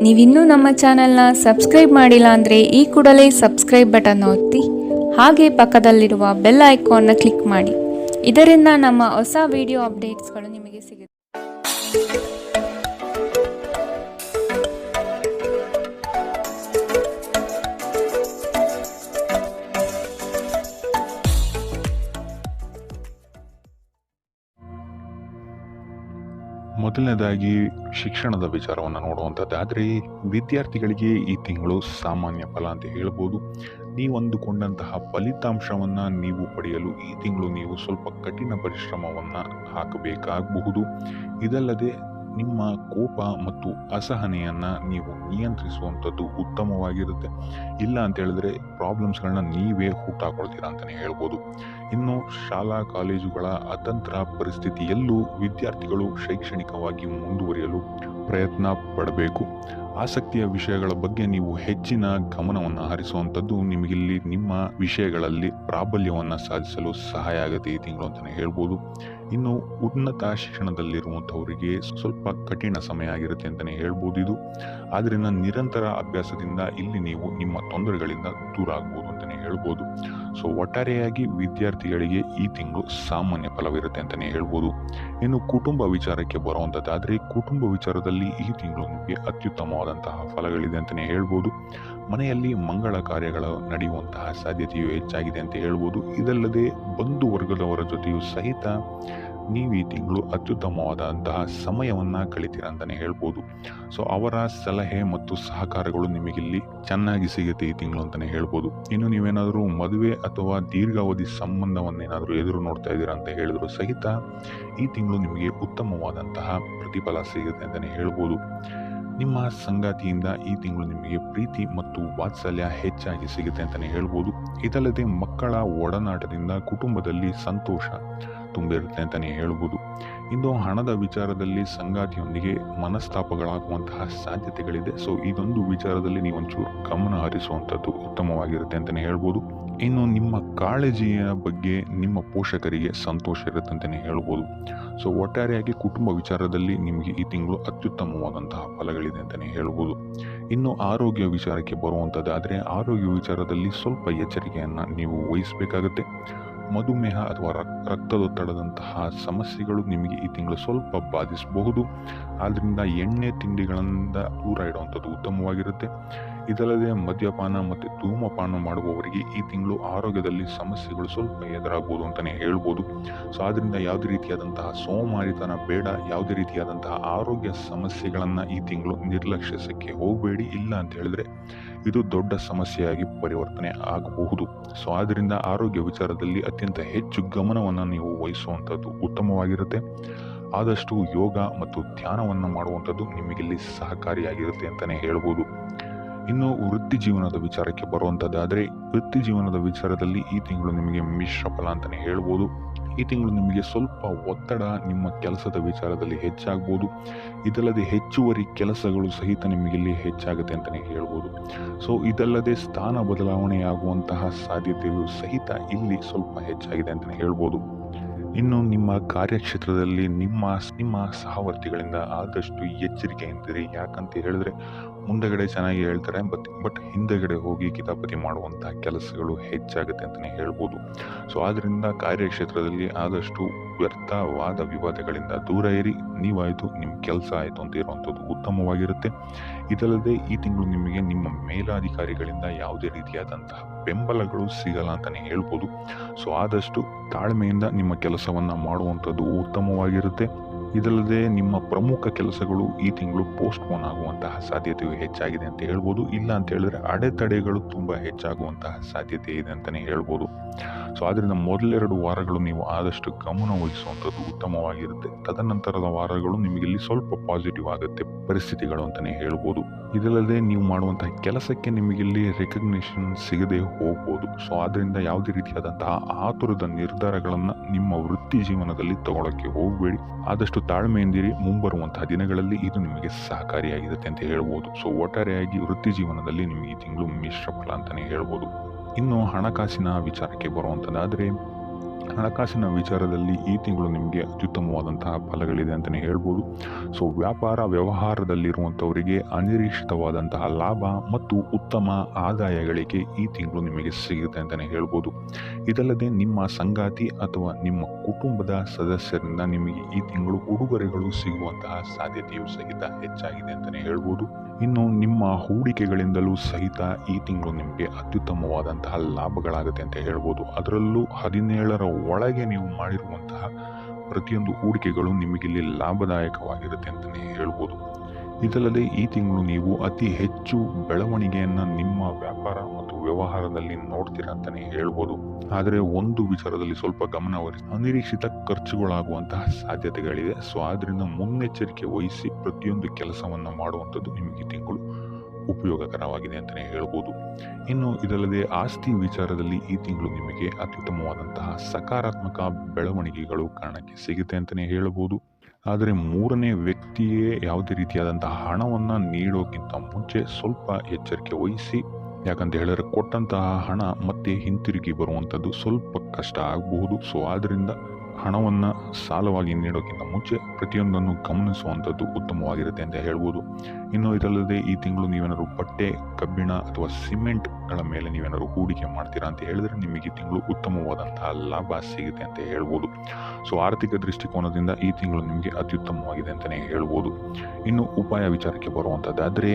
ನೀವಿನ್ನೂ ನಮ್ಮ ಚಾನೆಲ್ನ ಸಬ್ಸ್ಕ್ರೈಬ್ ಮಾಡಿಲ್ಲ ಅಂದರೆ ಈ ಕೂಡಲೇ ಸಬ್ಸ್ಕ್ರೈಬ್ ಬಟನ್ ಒತ್ತಿ ಹಾಗೆ ಪಕ್ಕದಲ್ಲಿರುವ ಬೆಲ್ ಐಕಾನ್ನ ಕ್ಲಿಕ್ ಮಾಡಿ. ಇದರಿಂದ ನಮ್ಮ ಹೊಸ ವಿಡಿಯೋ ಅಪ್ಡೇಟ್ಸ್ಗಳು ನಿಮಗೆ ಸಿಗುತ್ತೆ. ಮೊದಲನೇದಾಗಿ ಶಿಕ್ಷಣದ ವಿಚಾರವನ್ನು ನೋಡುವಂಥದ್ದಾದರೆ ವಿದ್ಯಾರ್ಥಿಗಳಿಗೆ ಈ ತಿಂಗಳು ಸಾಮಾನ್ಯ ಫಲ ಅಂತ ಹೇಳ್ಬೋದು. ನೀವು ಅಂದುಕೊಂಡಂತಹ ಫಲಿತಾಂಶವನ್ನು ನೀವು ಪಡೆಯಲು ಈ ತಿಂಗಳು ನೀವು ಸ್ವಲ್ಪ ಕಠಿಣ ಪರಿಶ್ರಮವನ್ನು ಹಾಕಬೇಕಾಗಬಹುದು. ಇದಲ್ಲದೆ ನಿಮ್ಮ ಕೋಪ ಮತ್ತು ಅಸಹನೆಯನ್ನು ನೀವು ನಿಯಂತ್ರಿಸುವಂಥದ್ದು ಉತ್ತಮವಾಗಿರುತ್ತೆ. ಇಲ್ಲ ಅಂತ ಹೇಳಿದ್ರೆ ಪ್ರಾಬ್ಲಮ್ಸ್ಗಳನ್ನ ನೀವೇ ಹುಟ್ಟಾಕೊಳ್ತೀರಾ ಅಂತಲೇ ಹೇಳ್ಬೋದು. ಇನ್ನು ಶಾಲಾ ಕಾಲೇಜುಗಳ ಅತಂತ್ರ ಪರಿಸ್ಥಿತಿಯಲ್ಲೂ ವಿದ್ಯಾರ್ಥಿಗಳು ಶೈಕ್ಷಣಿಕವಾಗಿ ಮುಂದುವರಿಯಲು ಪ್ರಯತ್ನ ಪಡಬೇಕು. ಆಸಕ್ತಿಯ ವಿಷಯಗಳ ಬಗ್ಗೆ ನೀವು ಹೆಚ್ಚಿನ ಗಮನವನ್ನು ಹರಿಸುವಂಥದ್ದು ನಿಮಗಿಲ್ಲಿ ನಿಮ್ಮ ವಿಷಯಗಳಲ್ಲಿ ಪ್ರಾಬಲ್ಯವನ್ನು ಸಾಧಿಸಲು ಸಹಾಯ ಆಗುತ್ತೆ ಈ ತಿಂಗಳು ಅಂತಲೇ ಹೇಳ್ಬೋದು. ಇನ್ನು ಉನ್ನತ ಶಿಕ್ಷಣದಲ್ಲಿರುವಂಥವರಿಗೆ ಸ್ವಲ್ಪ ಕಠಿಣ ಸಮಯ ಆಗಿರುತ್ತೆ ಅಂತಲೇ ಹೇಳ್ಬೋದು ಇದು. ಆದ್ದರಿಂದ ನಿರಂತರ ಅಭ್ಯಾಸದಿಂದ ಇಲ್ಲಿ ನೀವು ನಿಮ್ಮ ತೊಂದರೆಗಳಿಂದ ದೂರ ಆಗ್ಬೋದು ಅಂತಲೇ ಹೇಳ್ಬೋದು. ಸೊ ಒಟ್ಟಾರೆಯಾಗಿ ವಿದ್ಯಾರ್ಥಿಗಳಿಗೆ ಈ ತಿಂಗಳು ಸಾಮಾನ್ಯ ಫಲವಿರುತ್ತೆ ಅಂತಲೇ ಹೇಳ್ಬೋದು. ಇನ್ನು ಕುಟುಂಬ ವಿಚಾರಕ್ಕೆ ಬರುವಂಥದ್ದಾದರೆ ಕುಟುಂಬ ವಿಚಾರದಲ್ಲಿ ಈ ತಿಂಗಳು ನಿಮಗೆ ಅತ್ಯುತ್ತಮವಾದಂತಹ ಫಲಗಳಿದೆ ಅಂತಲೇ ಹೇಳ್ಬೋದು. ಮನೆಯಲ್ಲಿ ಮಂಗಳ ಕಾರ್ಯಗಳು ನಡೆಯುವಂತಹ ಸಾಧ್ಯತೆಯು ಹೆಚ್ಚಾಗಿದೆ ಅಂತ ಹೇಳ್ಬೋದು. ಇದಲ್ಲದೆ ಬಂಧು ವರ್ಗದವರ ಜೊತೆಯೂ ಸಹಿತ ನೀವು ಈ ತಿಂಗಳು ಅತ್ಯುತ್ತಮವಾದಂತಹ ಸಮಯವನ್ನು ಕಳಿತೀರ ಅಂತಲೇ ಹೇಳ್ಬೋದು. ಸೊ ಅವರ ಸಲಹೆ ಮತ್ತು ಸಹಕಾರಗಳು ನಿಮಗಿಲ್ಲಿ ಚೆನ್ನಾಗಿ ಸಿಗುತ್ತೆ ಈ ತಿಂಗಳು ಅಂತಲೇ ಹೇಳ್ಬೋದು. ಇನ್ನು ನೀವೇನಾದರೂ ಮದುವೆ ಅಥವಾ ದೀರ್ಘಾವಧಿ ಸಂಬಂಧವನ್ನೇನಾದರೂ ಎದುರು ನೋಡ್ತಾ ಇದ್ದೀರಾ ಅಂತ ಹೇಳಿದ್ರು ಸಹಿತ ಈ ತಿಂಗಳು ನಿಮಗೆ ಉತ್ತಮವಾದಂತಹ ಪ್ರತಿಫಲ ಸಿಗುತ್ತೆ ಅಂತಲೇ ಹೇಳ್ಬೋದು. ನಿಮ್ಮ ಸಂಗಾತಿಯಿಂದ ಈ ತಿಂಗಳು ನಿಮಗೆ ಪ್ರೀತಿ ಮತ್ತು ವಾತ್ಸಲ್ಯ ಹೆಚ್ಚಾಗಿ ಸಿಗುತ್ತೆ ಅಂತಲೇ ಹೇಳ್ಬೋದು. ಇದಲ್ಲದೆ ಮಕ್ಕಳ ಒಡನಾಟದಿಂದ ಕುಟುಂಬದಲ್ಲಿ ಸಂತೋಷ ತುಂಬಿರುತ್ತೆ ಅಂತಲೇ ಹೇಳ್ಬೋದು. ಇನ್ನು ಹಣದ ವಿಚಾರದಲ್ಲಿ ಸಂಗಾತಿಯೊಂದಿಗೆ ಮನಸ್ತಾಪಗಳಾಗುವಂತಹ ಸಾಧ್ಯತೆಗಳಿದೆ. ಸೊ ಇದೊಂದು ವಿಚಾರದಲ್ಲಿ ನೀವು ಒಂಚೂರು ಗಮನ ಹರಿಸುವಂಥದ್ದು ಉತ್ತಮವಾಗಿರುತ್ತೆ ಅಂತಲೇ ಹೇಳ್ಬೋದು. ಇನ್ನು ನಿಮ್ಮ ಕಾಳಜಿಯ ಬಗ್ಗೆ ನಿಮ್ಮ ಪೋಷಕರಿಗೆ ಸಂತೋಷ ಇರುತ್ತೆ ಅಂತಲೇ ಹೇಳ್ಬೋದು. ಸೊ ಒಟ್ಟಾರೆಯಾಗಿ ಕುಟುಂಬ ವಿಚಾರದಲ್ಲಿ ನಿಮಗೆ ಈ ತಿಂಗಳು ಅತ್ಯುತ್ತಮವಾದಂತಹ ಫಲಗಳಿದೆ ಅಂತಲೇ ಹೇಳ್ಬೋದು. ಇನ್ನು ಆರೋಗ್ಯ ವಿಚಾರಕ್ಕೆ ಬರುವಂಥದ್ದಾದರೆ ಆರೋಗ್ಯ ವಿಚಾರದಲ್ಲಿ ಸ್ವಲ್ಪ ಎಚ್ಚರಿಕೆಯನ್ನು ನೀವು ವಹಿಸಬೇಕಾಗುತ್ತೆ. ಮಧುಮೇಹ ಅಥವಾ ರಕ್ತದೊತ್ತಡದಂತಹ ಸಮಸ್ಯೆಗಳು ನಿಮಗೆ ಈ ತಿಂಗಳು ಸ್ವಲ್ಪ ಬಾಧಿಸಬಹುದು. ಆದ್ದರಿಂದ ಎಣ್ಣೆ ತಿಂಡಿಗಳಿಂದ ದೂರ ಇಡುವಂಥದ್ದು ಉತ್ತಮವಾಗಿರುತ್ತೆ. ಇದಲ್ಲದೆ ಮದ್ಯಪಾನ ಮತ್ತು ಧೂಮಪಾನ ಮಾಡುವವರಿಗೆ ಈ ತಿಂಗಳು ಆರೋಗ್ಯದಲ್ಲಿ ಸಮಸ್ಯೆಗಳು ಸ್ವಲ್ಪ ಎದುರಾಗ್ಬೋದು ಅಂತಲೇ ಹೇಳ್ಬೋದು. ಸೊ ಆದ್ದರಿಂದ ಯಾವುದೇ ರೀತಿಯಾದಂತಹ ಸೋಮಾರಿತನ ಬೇಡ. ಯಾವುದೇ ರೀತಿಯಾದಂತಹ ಆರೋಗ್ಯ ಸಮಸ್ಯೆಗಳನ್ನು ಈ ತಿಂಗಳು ನಿರ್ಲಕ್ಷಿಸಕ್ಕೆ ಹೋಗಬೇಡಿ. ಇಲ್ಲ ಅಂತ ಹೇಳಿದ್ರೆ ಇದು ದೊಡ್ಡ ಸಮಸ್ಯೆಯಾಗಿ ಪರಿವರ್ತನೆ ಆಗಬಹುದು. ಸೊ ಆದ್ದರಿಂದ ಆರೋಗ್ಯ ವಿಚಾರದಲ್ಲಿ ಅತ್ಯಂತ ಹೆಚ್ಚು ಗಮನವನ್ನು ನೀವು ವಹಿಸುವಂಥದ್ದು ಉತ್ತಮವಾಗಿರುತ್ತೆ. ಆದಷ್ಟು ಯೋಗ ಮತ್ತು ಧ್ಯಾನವನ್ನು ಮಾಡುವಂಥದ್ದು ನಿಮಗಿಲ್ಲಿ ಸಹಕಾರಿಯಾಗಿರುತ್ತೆ ಅಂತಲೇ ಹೇಳ್ಬೋದು. ಇನ್ನು ವೃತ್ತಿ ಜೀವನದ ವಿಚಾರಕ್ಕೆ ಬರುವಂಥದ್ದಾದರೆ ವೃತ್ತಿ ಜೀವನದ ವಿಚಾರದಲ್ಲಿ ಈ ತಿಂಗಳು ನಿಮಗೆ ಮಿಶ್ರ ಫಲ ಅಂತಲೇ ಹೇಳ್ಬೋದು. ಈ ತಿಂಗಳು ನಿಮಗೆ ಸ್ವಲ್ಪ ಒತ್ತಡ ನಿಮ್ಮ ಕೆಲಸದ ವಿಚಾರದಲ್ಲಿ ಹೆಚ್ಚಾಗ್ಬೋದು. ಇದಲ್ಲದೆ ಹೆಚ್ಚುವರಿ ಕೆಲಸಗಳು ಸಹಿತ ನಿಮಗಿಲ್ಲಿ ಹೆಚ್ಚಾಗುತ್ತೆ ಅಂತಲೇ ಹೇಳ್ಬೋದು. ಸೊ ಇದಲ್ಲದೆ ಸ್ಥಾನ ಬದಲಾವಣೆಯಾಗುವಂತಹ ಸಾಧ್ಯತೆಯು ಸಹಿತ ಇಲ್ಲಿ ಸ್ವಲ್ಪ ಹೆಚ್ಚಾಗಿದೆ ಅಂತಲೇ ಹೇಳ್ಬೋದು. ಇನ್ನು ನಿಮ್ಮ ಕಾರ್ಯಕ್ಷೇತ್ರದಲ್ಲಿ ನಿಮ್ಮ ಸಹವರ್ತಿಗಳಿಂದ ಆದಷ್ಟು ಎಚ್ಚರಿಕೆಯಿಂದಿರಿ. ಯಾಕಂತ ಹೇಳಿದ್ರೆ ಮುಂದಗಡೆ ಚೆನ್ನಾಗಿ ಹೇಳ್ತಾರೆ, ಬಟ್ ಹಿಂದೆಗಡೆ ಹೋಗಿ ಕಿತಾಪತಿ ಮಾಡುವಂತಹ ಕೆಲಸಗಳು ಹೆಚ್ಚಾಗುತ್ತೆ ಅಂತಲೇ ಹೇಳ್ಬೋದು. ಸೊ ಆದ್ದರಿಂದ ಕಾರ್ಯಕ್ಷೇತ್ರದಲ್ಲಿ ಆದಷ್ಟು ವ್ಯರ್ಥವಾದ ವಿವಾದಗಳಿಂದ ದೂರ ಇರಿ. ನೀವಾಯಿತು ನಿಮ್ಮ ಕೆಲಸ ಆಯಿತು ಅಂತ ಇರುವಂಥದ್ದು ಉತ್ತಮವಾಗಿರುತ್ತೆ. ಇದಲ್ಲದೆ ಈ ತಿಂಗಳು ನಿಮಗೆ ನಿಮ್ಮ ಮೇಲಾಧಿಕಾರಿಗಳಿಂದ ಯಾವುದೇ ರೀತಿಯಾದಂತಹ ಬೆಂಬಲಗಳು ಸಿಗಲ್ಲ ಅಂತಲೇ ಹೇಳ್ಬೋದು. ಸೊ ಆದಷ್ಟು ತಾಳ್ಮೆಯಿಂದ ನಿಮ್ಮ ಕೆಲಸವನ್ನು ಮಾಡುವಂಥದ್ದು ಉತ್ತಮವಾಗಿರುತ್ತೆ. ಇದಲ್ಲದೆ ನಿಮ್ಮ ಪ್ರಮುಖ ಕೆಲಸಗಳು ಈ ತಿಂಗಳು ಪೋಸ್ಟ್ಪೋನ್ ಆಗುವಂತಹ ಸಾಧ್ಯತೆಯು ಹೆಚ್ಚಾಗಿದೆ ಅಂತ ಹೇಳ್ಬೋದು. ಇಲ್ಲ ಅಂತ ಹೇಳಿದ್ರೆ ಅಡೆತಡೆಗಳು ತುಂಬ ಹೆಚ್ಚಾಗುವಂತಹ ಸಾಧ್ಯತೆ ಇದೆ ಅಂತಲೇ ಹೇಳ್ಬೋದು. ಸೊ ಆದ್ದರಿಂದ ಮೊದಲೆರಡು ವಾರಗಳು ನೀವು ಆದಷ್ಟು ಗಮನ ವಹಿಸುವಂಥದ್ದು ಉತ್ತಮವಾಗಿರುತ್ತೆ. ತದನಂತರದ ವಾರಗಳು ನಿಮಗಿಲ್ಲಿ ಸ್ವಲ್ಪ ಪಾಸಿಟಿವ್ ಆಗುತ್ತೆ ಪರಿಸ್ಥಿತಿಗಳು ಅಂತಲೇ ಹೇಳ್ಬೋದು. ಇದಲ್ಲದೆ ನೀವು ಮಾಡುವಂತಹ ಕೆಲಸಕ್ಕೆ ನಿಮಗಿಲ್ಲಿ ರೆಕಗ್ನಿಷನ್ ಸಿಗದೆ ಹೋಗ್ಬೋದು. ಸೊ ಆದ್ದರಿಂದ ಯಾವುದೇ ರೀತಿಯಾದಂತಹ ಆತುರದ ನಿರ್ಧಾರಗಳನ್ನು ನಿಮ್ಮ ವೃತ್ತಿ ಜೀವನದಲ್ಲಿ ತಗೊಳ್ಳೋಕ್ಕೆ ಹೋಗಬೇಡಿ. ಆದಷ್ಟು ತಾಳ್ಮೆಯಿಂದಿರಿ. ಮುಂಬರುವಂತಹ ದಿನಗಳಲ್ಲಿ ಇದು ನಿಮಗೆ ಸಹಕಾರಿಯಾಗಿರುತ್ತೆ ಅಂತ ಹೇಳ್ಬೋದು. ಸೊ ಒಟ್ಟಾರೆಯಾಗಿ ವೃತ್ತಿ ಜೀವನದಲ್ಲಿ ನಿಮಗೆ ಈ ತಿಂಗಳು ಮಿಶ್ರ ಫಲ ಅಂತಲೇ ಹೇಳ್ಬೋದು. ಇನ್ನು ಹಣಕಾಸಿನ ವಿಚಾರಕ್ಕೆ ಬರುವಂಥದ್ದಾದರೆ ಹಣಕಾಸಿನ ವಿಚಾರದಲ್ಲಿ ಈ ತಿಂಗಳು ನಿಮಗೆ ಅತ್ಯುತ್ತಮವಾದಂತಹ ಫಲಗಳಿದೆ ಅಂತಲೇ ಹೇಳ್ಬೋದು. ಸೊ ವ್ಯಾಪಾರ ವ್ಯವಹಾರದಲ್ಲಿರುವಂಥವರಿಗೆ ಅನಿರೀಕ್ಷಿತವಾದಂತಹ ಲಾಭ ಮತ್ತು ಉತ್ತಮ ಆದಾಯಗಳಿಗೆ ಈ ತಿಂಗಳು ನಿಮಗೆ ಸಿಗುತ್ತೆ ಅಂತಲೇ ಹೇಳ್ಬೋದು. ಇದಲ್ಲದೆ ನಿಮ್ಮ ಸಂಗಾತಿ ಅಥವಾ ನಿಮ್ಮ ಕುಟುಂಬದ ಸದಸ್ಯರಿಂದ ನಿಮಗೆ ಈ ತಿಂಗಳು ಉಡುಗೊರೆಗಳು ಸಿಗುವಂತಹ ಸಾಧ್ಯತೆಯೂ ಸಹಿತ ಹೆಚ್ಚಾಗಿದೆ ಅಂತಲೇ ಹೇಳ್ಬೋದು. ಇನ್ನು ನಿಮ್ಮ ಹೂಡಿಕೆಗಳಿಂದಲೂ ಸಹಿತ ಈ ತಿಂಗಳು ನಿಮಗೆ ಅತ್ಯುತ್ತಮವಾದಂತಹ ಲಾಭಗಳಾಗುತ್ತೆ ಅಂತ ಹೇಳ್ಬೋದು. ಅದರಲ್ಲೂ 17ರ ಒಳಗೆ ನೀವು ಮಾಡಿರುವಂತಹ ಪ್ರತಿಯೊಂದು ಹೂಡಿಕೆಗಳು ನಿಮಗಿಲ್ಲಿ ಲಾಭದಾಯಕವಾಗಿರುತ್ತೆ ಅಂತಲೇ ಹೇಳ್ಬೋದು. ಇದಲ್ಲದೆ ಈ ತಿಂಗಳು ನೀವು ಅತಿ ಹೆಚ್ಚು ಬೆಳವಣಿಗೆಯನ್ನು ನಿಮ್ಮ ವ್ಯಾಪಾರ ಮತ್ತು ವ್ಯವಹಾರದಲ್ಲಿ ನೋಡ್ತೀರಾ ಅಂತಲೇ ಹೇಳ್ಬೋದು. ಆದರೆ ಒಂದು ವಿಚಾರದಲ್ಲಿ ಸ್ವಲ್ಪ ಗಮನವಹಿಸಿ, ಅನಿರೀಕ್ಷಿತ ಖರ್ಚುಗಳಾಗುವಂತಹ ಸಾಧ್ಯತೆಗಳಿದೆ. ಸೊ ಆದ್ರಿಂದ ಮುನ್ನೆಚ್ಚರಿಕೆ ವಹಿಸಿ ಪ್ರತಿಯೊಂದು ಕೆಲಸವನ್ನು ಮಾಡುವಂಥದ್ದು ನಿಮಗೆ ಈ ತಿಂಗಳು ಉಪಯೋಗಕರವಾಗಿದೆ ಅಂತಲೇ ಹೇಳ್ಬೋದು. ಇನ್ನು ಇದಲ್ಲದೆ ಆಸ್ತಿ ವಿಚಾರದಲ್ಲಿ ಈ ತಿಂಗಳು ನಿಮಗೆ ಅತ್ಯುತ್ತಮವಾದಂತಹ ಸಕಾರಾತ್ಮಕ ಬೆಳವಣಿಗೆಗಳು ಕಾರಣಕ್ಕೆ ಸಿಗುತ್ತೆ ಅಂತಲೇ ಹೇಳ್ಬೋದು. ಆದರೆ ಮೂರನೇ ವ್ಯಕ್ತಿಯೇ ಯಾವುದೇ ರೀತಿಯಾದಂತಹ ಹಣವನ್ನು ನೀಡೋಕ್ಕಿಂತ ಮುಂಚೆ ಸ್ವಲ್ಪ ಎಚ್ಚರಿಕೆ ವಹಿಸಿ. ಯಾಕಂತ ಹೇಳಿದ್ರೆ ಕೊಟ್ಟಂತಹ ಹಣ ಮತ್ತೆ ಹಿಂತಿರುಗಿ ಬರುವಂಥದ್ದು ಸ್ವಲ್ಪ ಕಷ್ಟ ಆಗಬಹುದು. ಸೊ ಆದ್ದರಿಂದ ಹಣವನ್ನು ಸಾಲವಾಗಿ ನೀಡೋಕ್ಕಿಂತ ಮುಂಚೆ ಪ್ರತಿಯೊಂದನ್ನು ಗಮನಿಸುವಂಥದ್ದು ಉತ್ತಮವಾಗಿರುತ್ತೆ ಅಂತ ಹೇಳ್ಬೋದು. ಇನ್ನು ಇದಲ್ಲದೆ ಈ ತಿಂಗಳು ನೀವೇನಾದ್ರು ಬಟ್ಟೆ, ಕಬ್ಬಿಣ ಅಥವಾ ಸಿಮೆಂಟ್ಗಳ ಮೇಲೆ ನೀವೇನಾದ್ರು ಹೂಡಿಕೆ ಮಾಡ್ತೀರಾ ಅಂತ ಹೇಳಿದ್ರೆ ನಿಮಗೆ ಈ ತಿಂಗಳು ಉತ್ತಮವಾದಂತಹ ಲಾಭ ಸಿಗುತ್ತೆ ಅಂತ ಹೇಳ್ಬೋದು. ಸೊ ಆರ್ಥಿಕ ದೃಷ್ಟಿಕೋನದಿಂದ ಈ ತಿಂಗಳು ನಿಮಗೆ ಅತ್ಯುತ್ತಮವಾಗಿದೆ ಅಂತಲೇ ಹೇಳ್ಬೋದು. ಇನ್ನು ಉಪಾಯ ವಿಚಾರಕ್ಕೆ ಬರುವಂಥದ್ದಾದರೆ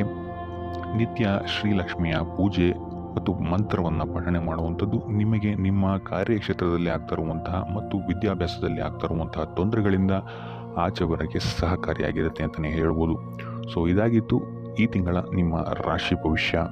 ನಿತ್ಯ ಶ್ರೀಲಕ್ಷ್ಮಿಯ ಪೂಜೆ ಮತ್ತು ಮಂತ್ರವನ್ನು ಪಠಣೆ ಮಾಡುವಂಥದ್ದು ನಿಮಗೆ ನಿಮ್ಮ ಕಾರ್ಯಕ್ಷೇತ್ರದಲ್ಲಿ ಆಗ್ತಿರುವಂತಹ ಮತ್ತು ವಿದ್ಯಾಭ್ಯಾಸದಲ್ಲಿ ಆಗ್ತಿರುವಂತಹ ತೊಂದರೆಗಳಿಂದ ಆಚೆ ಬರೋಕ್ಕೆ ಸಹಕಾರಿಯಾಗಿರುತ್ತೆ ಅಂತಲೇ ಹೇಳ್ಬೋದು. ಸೊ ಇದಾಗಿತ್ತು ಈ ತಿಂಗಳ ನಿಮ್ಮ ರಾಶಿ ಭವಿಷ್ಯ.